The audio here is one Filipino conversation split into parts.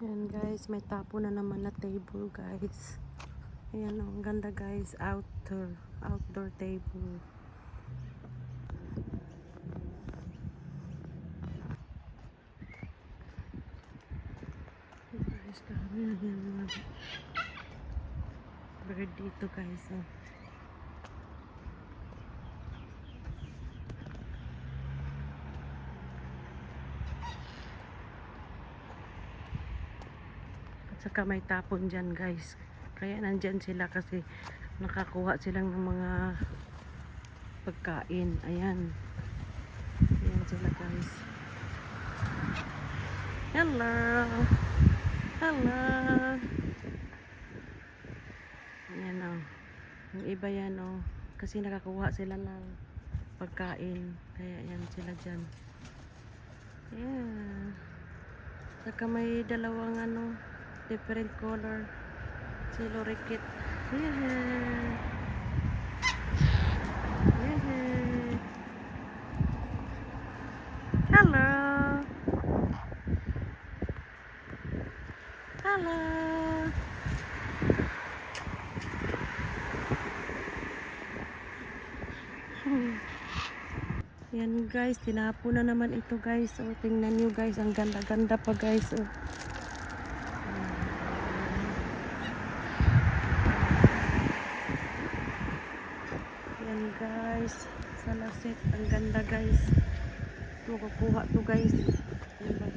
Ayan guys, may tapo na naman na table guys. Ayan, ang ganda guys, outdoor table. Guys, kami na yan mga bird dito guys. Oh. Saka may tapon dyan guys, kaya nandyan sila kasi nakakuha silang ng mga pagkain. Ayan sila guys. Hello, ayan o, yung iba yan o, kasi nakakuha sila ng pagkain, kaya yan sila dyan. Yeah, saka may dalawang different color si lorikit. Yeah. Hello. Yan guys, tinapo na naman ito guys. Oh, tingnan nyo guys, ang ganda-ganda pa guys. Oh. Yan guys, sa lasit, ang ganda guys. Ito, kukuha to guys. Diba?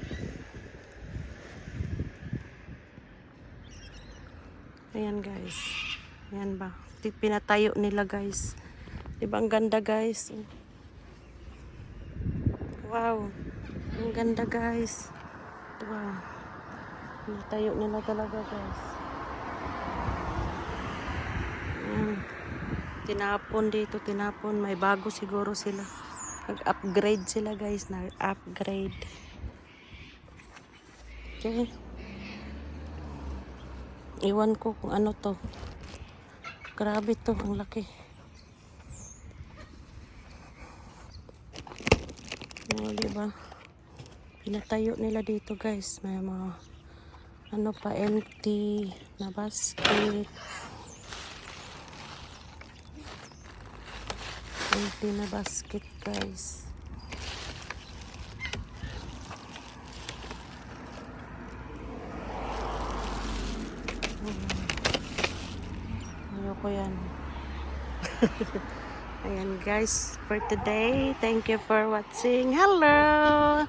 Ayan guys, yan ba, pinatayo nila guys. Diba ang ganda guys. Wow, ang ganda guys. Wow, pinatayo nila talaga guys. Ayan. Tinapon dito, tinapon. May bago siguro sila. Nag-upgrade sila guys, nag-upgrade. Okay. Iwan ko kung ano to. Grabe to, ang laki. O, diba? Pinatayo nila dito guys. May mga pa, empty na basket. Empty na basket guys. Ayoko yan. Ayan guys, for today, thank you for watching. Hello!